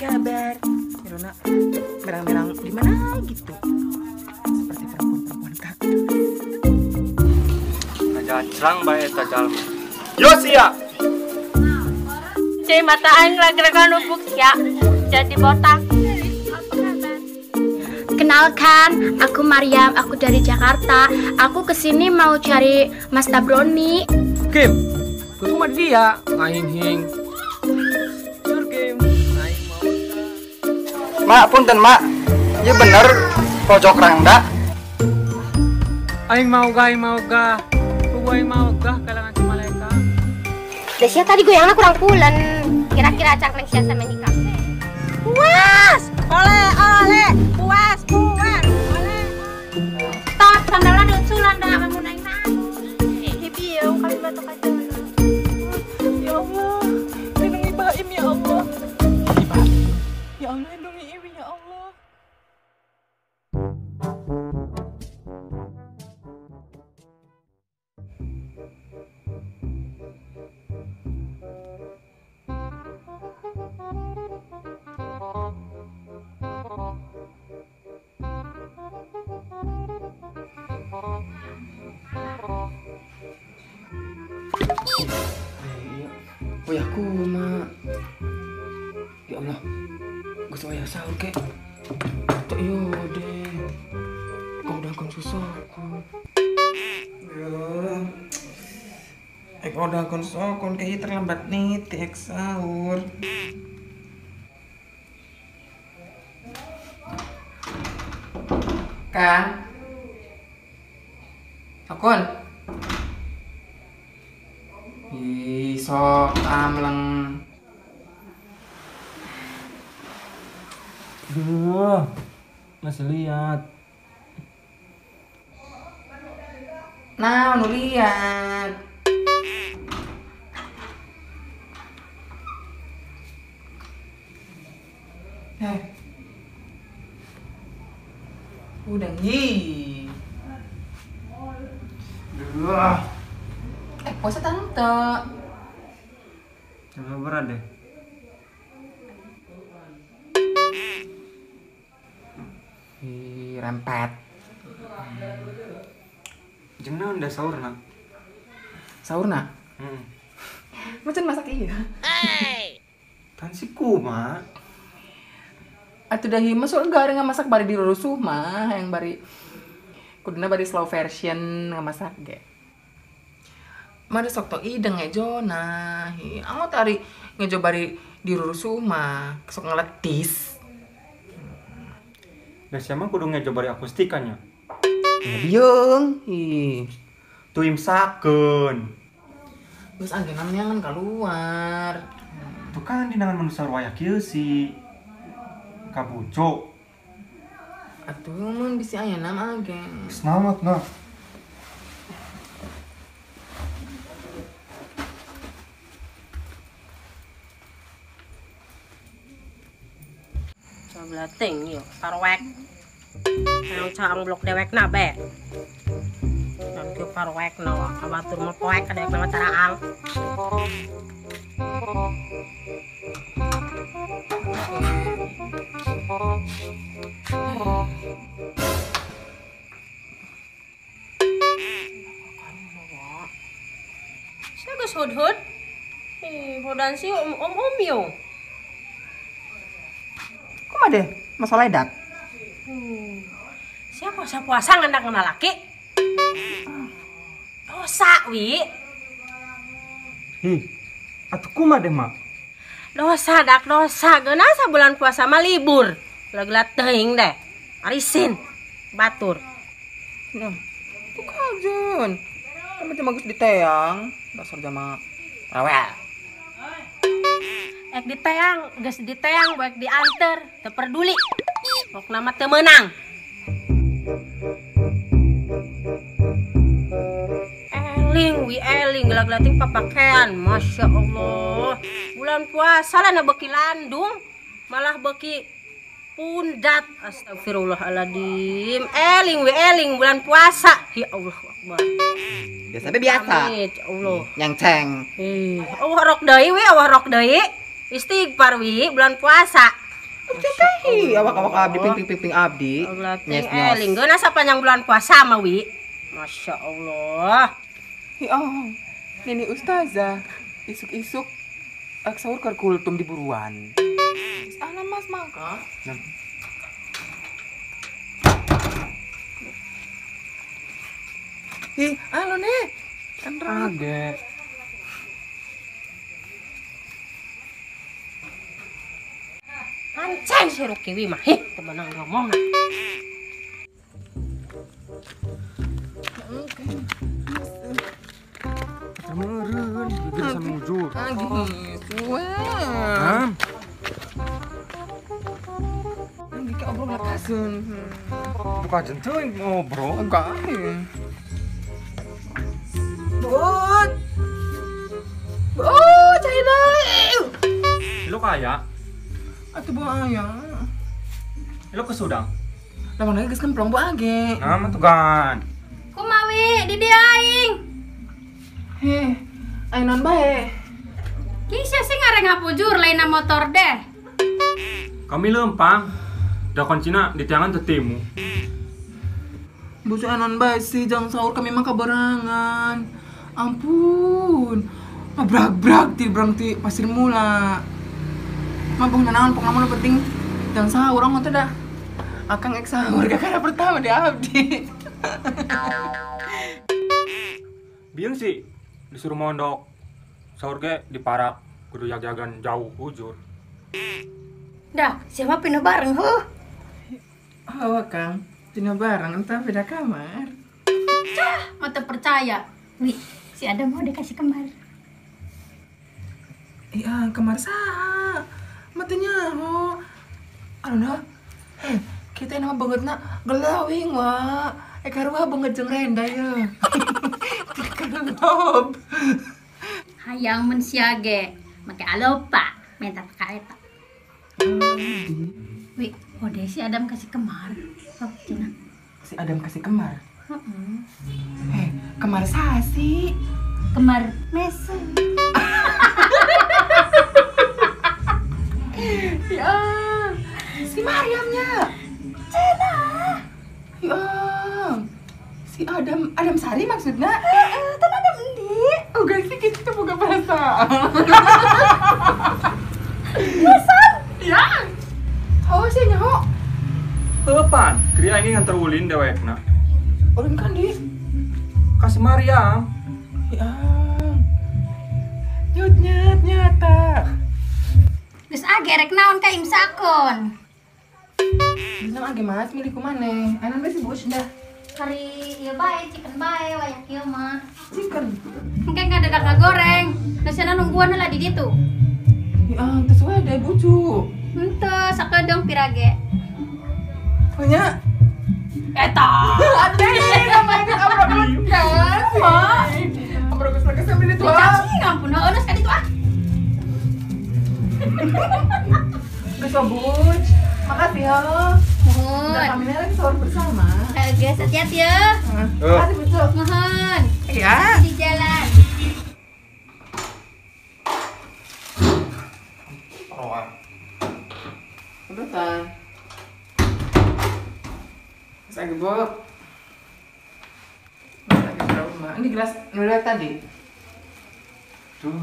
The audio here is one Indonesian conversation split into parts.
kabar? Irona merang-merang di mana gitu? Seperti perempuan-perempuan kaktus. Jangan serang bae eta jalma. Yosia. Cai mataan lagi-lagi nubuk ya. Jadi botak. Kenalkan, aku Mariam, aku dari Jakarta. Aku kesini mau cari Mas Tabroni. Kim, ke rumah dia. Main hing. Sur Kim. Main mau. Mak, punten mak. Iya bener pojok rangda. Aing mau ga. Aing mau ga kalangan si Malaika. Desia tadi gue yang kurang pulen. Kira-kira cangkreng sia sama nikah. Puas, oleh, puas, oleh. Top, sandalan dan sulan dah kamu naik Hibiu, kali batuk aja. Ya Allah, lindungi Baim ya Allah. Ya Allah, lindungi Iwi ya Allah. Oh ya aku mak. Ya Allah, gue saya sahur kek. Tak yo deh. Kau udah akan susah aku. Ya. Kau udah akan susah, kau kayak terlambat nih tek sahur. Kang. Akun. Sok amleng. Duh, masih lihat. Nah, nu lihat. Udah nih. Duh. Puasa tante. Jangan berat deh. Rempet. Jeung naon da sahur nak? Sahurna? Macam masak iya. Tan si kumaha? Atuh dah himas soalnya gak ada masak bari di rusuh mah yang bari kuduna bari slow version ngamasak ge. Mada sok to ideng ngejona. Amo tari ngejo bari di rusuh mah sok ngeletis. Da siapa kudu ngejobari akustikannya. Ya biung. Tu imsakeun. Terus anggenan yang kan keluar. Tuh kan di nangan manusia waya kieu si kabuco. Atuh mun bisi ayeuna mah agen. Selamat nah. Coba ting yuk, parwek. Yang cang blok dewek na be. Nanti parwek no, abatur mau poek ada yang nama caraang. Saya gus hud. Bodan si om yuk. Kok ada masalah edak? Siapa puasa ngendak ngena laki? Dosa, Wi. Atuh kumaha deh, Mak? Dosa, geuna sabulan puasa mah libur. Legelat teuing deh. Arisin, batur. Nah, tuh kajen. Kan macam bagus di teang. Dasar jama rawel. Ek diteang, geus diteang, baik dianter, teu peduli. Pok nama teu meunang. Eling, gelag-gelating papakean. Masya Allah. Bulan puasa lah na beki landung, malah beki pundat. Astagfirullahaladzim. Eling bulan puasa. Ya Allah Akbar. Ya sampai biasa. Amit, ya Allah. Nyangceng. Awah rok deui. Istighfar wi bulan puasa. Cekai awak-awak abdi ping abdi. Nyes nyos. Linggeuna sapanjang bulan puasa mah wi. Masya Allah. Ya Nini ustazah isuk-isuk ak sahur keur kultum di buruan. Ana mas mangka. Ih, alo nih. Andra. Kaget. Ancen si Ruki wi mah. Temenang ngomong. Meureun, bibir samujur. Gitu. Ham. Lagi ke obrol lakaseun. Buka jenteuing ngobrol. Enggak. Bud. Oh, China. Lu kaya? Atuh bu aya. Lu ke Sudang? Lamun lagi geus kemplong bu age. Nah, mah tugan. Kumawi di dia aing. Heh, aya naon bae? Kisah sih ngareng ngapujur lain motor deh. Kami lempang. Da kuncina di tiangan teu timu. Bocah anon bae sih jang sahur kami mah kabarangan. Ampun. Mabrak-brak ti berang ti pasir mula. Mabung nanaon pengalaman penting jang sahur orang teh dah. Akang ek sahur kakara pertama di abdi. Bieu sih disuruh mondok. Sahur ge di Parak kudu jag-jagan jauh ujur. Dah, siapa pindah bareng huh? Hawa Kang, tina barang entah beda kamar. Mata percaya. Wih, si Adam mau dikasih kembar. Iya, kamar saha? Matanya ho. Aluna. Kita nama bangetna gelawing wa. Karuha banget jeung renda ya. Kelop. Hayang mensiage, make alopa, minta pakai eta. Wih, ode si Adam kasih kemar. Oh, cina. Si Adam kasih kemar. Kemar saha sih? Kemar mesem. Ya, si Mariamnya. Cina. Ya, si Adam Sari maksudnya? Tan Adam endi? Oh, guys, kita buka bahasa. Pesan? Ya. Oh, sih nyaho. Heupan, kriya ini nganter ulin dewekna. Ulun kan di. Kasih Mariam. Ya. Nyata. Terus gerek naon ka imsakon. Bisa age mas milih kumane. Anan besi bos dah. Kari ieu bae, chicken bae, wayak ieu mah. Chicken. Engke ngadadak goreng. Nasana nungguan lah di ditu. Ya, teu suwe deh bucu. Henteu sakedeng pirage. Punya. Eta. Ade, namanya kita amrok kan. Wah. Amrok geus sampai di tua. Cacing ampun, heueus ka ditu ah. Geus buc. Makasih ya. Mohon. Udah kami lagi sahur bersama. Guys, hati-hati ya. Makasih bucu. Mohon. Iya. Di jalan. Udah tan. Saya gebok. Lagi berapa mah? Ini gelas udah tadi. Tuh.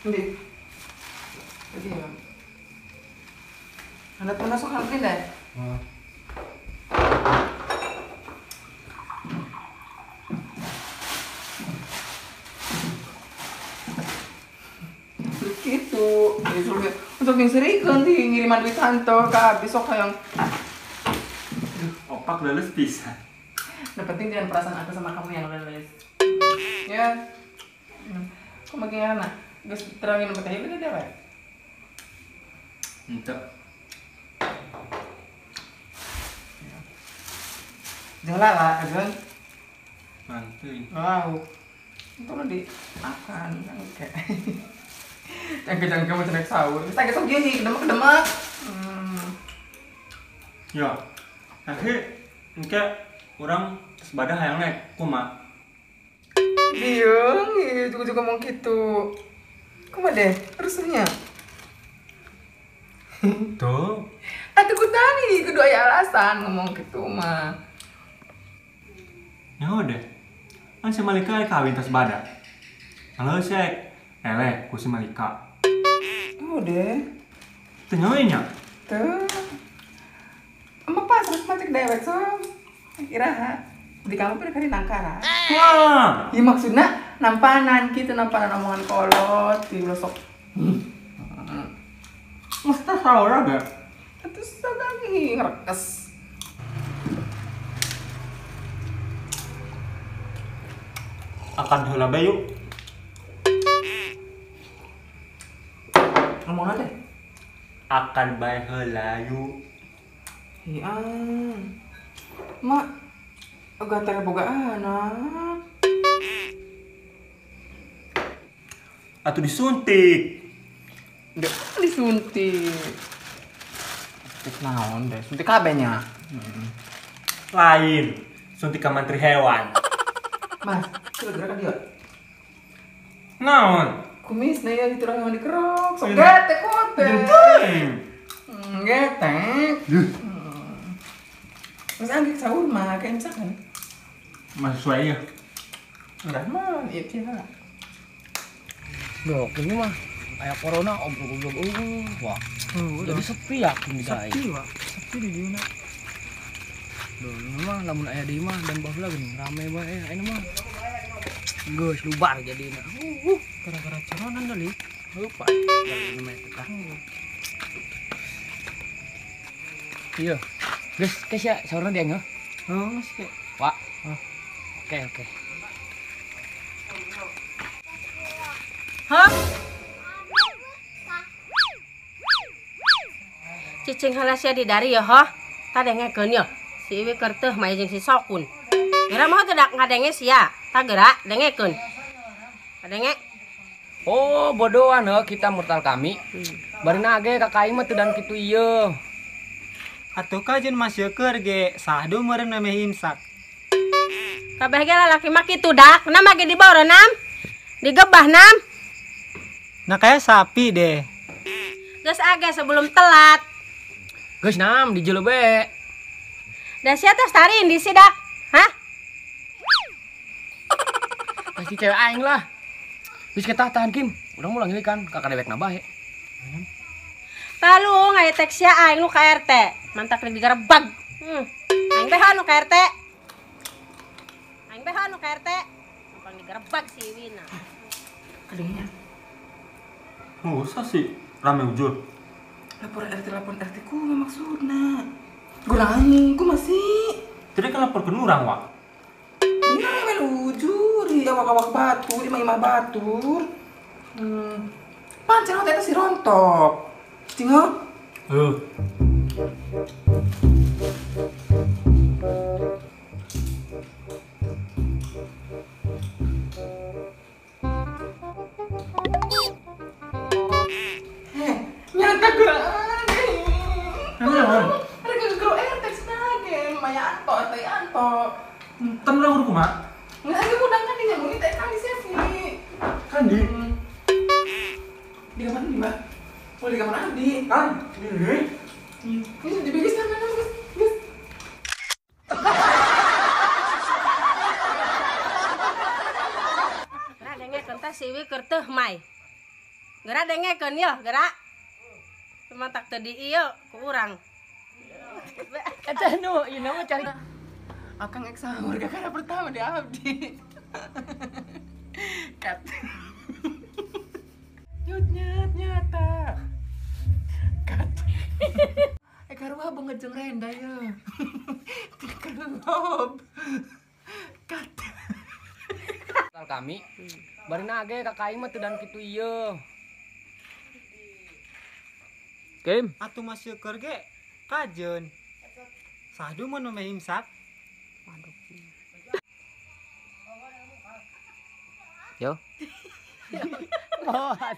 Ini. Tadi ya. Anak panas sok halkin deh. Gitu. Untuk yang serikeun di ngiriman duit kantor ka besok hayang. Opak leles pisan. Yang penting jangan perasaan aku sama kamu yang leles. Ya. Kok bagaimana? Geus terangin mata hieu gede we. Henteu. Jangan lala, agan. Mantuy. Wow. Itu lo di makan, oke. Jangan kamu cenek sahur. Bisa gesok gini, kedemak. Ya. Nanti engke urang sebadah hayang naik kumaha? Biung, juga ngomong gitu. Kumaha deh, rusuknya. Tuh. Atuh ku tadi kedua aya alasan ngomong gitu mah. Ya udah. Kan si Malika kawin tas badak. Halo sek. Eleh ku si Malika. Udah. Tenyonya. Tuh. Emang pas harus macet dewek so. Kira di kamu pun kali nangkara. Wah. Ya maksudnya nampanan gitu, nampanan omongan kolot di blosok. Masa salah gak? Terus lagi ngerekes. Akan heula bae yuk. Ngomong apa? Akan bae heula yuk. Iya. Mak, agak tega boga anak. Atau disuntik. Nggak disuntik. Suntik naon deh? Suntik kabehnya. Lain. Suntik ke menteri hewan. Mas, kira-kira kan dia? Naon? Kumis nih ya itu orang yang dikerok. Sok getek kote. Getek. Mas anggi sahur mah kayak misalkan. Masih sesuai ya. Enggak mah, itu ya. Dok, ini mah kayak corona obrol-obrol wah. Jadi sepi ya bisa. Sepi, Wak. Sepi di dieu. Duh, ini mah lamun aya di mah dan baheula geuning rame bae ayeuna mah. Geus lubar jadina. Gara-gara coronan deui. Lupa. Yang mah eta. Iya. Geus ya saurna dia ngeuh. Oh, sih. Wak. Oke. Hah? Cicing halasya di dari ya, hah? Tadengekeun ya. Si Iwi keur teu maya jeung si Sokun. Geura mah teu ngadenge sia. Ta geura dengekeun. Kadenge. Oh, bodohan heuh kita murtal kami. Barina age kakak mah teu dan kitu ieu. Atuh kajen maseukeur ge sahdu meureun memeh imsak. Kabeh ge lalaki mah kitu dak. Nama ge diboro nam. Digebah nam. Nah kayak sapi deh. Geus age sebelum telat. Geus nam di jelo be. Da sia teh starin di sidak. Hah? Pasti cewek aing lah. Geus kita tahan Kim. Urang mulang ini kan kakak dewek bae. Talu ngai tek sia aing lu ka RT. Mantak rek digarebag. Aing beha nu ka RT. Aing beha nu ka RT. Pang digarebag si Wina. Kadangnya. Nggak usah sih. Rame ujul. Lapor RT ku maksudna. Gurani, ku masih. Jadi kan lapor ke nurang, Wak. Ini kan mel ujur, ya awak-awak batur, imah-imah batur. Pancen hotel si rontok. Tinggal. Nyata kurang aneh. Ada kegero RT senage, Maya Anto, RT Anto. Tenang udah kumat. Nggak ada udang kan dia mau kita kan di sini. Kan di. Di kamar di Mbak. Oh di kamar Adi. Kan di. Ini di bagian sana guys. Geura dengekeun teh si Iwi keur teu mai. Geura dengekeun ya, geura. Mantak teu di ieu ku urang. Eta nu ieu mah cari Akang ek sahur kakak pertama di Abdi. Kat. Nyata. Kat. Karwa bengejeng renda ya. Tikelop. Kat. murtal kami. Barina age kakak mah teu dan kitu ieu. Kim, Atuh maseukeur ge kajen. Sahdu mun memeh imsak. yo. Mohon.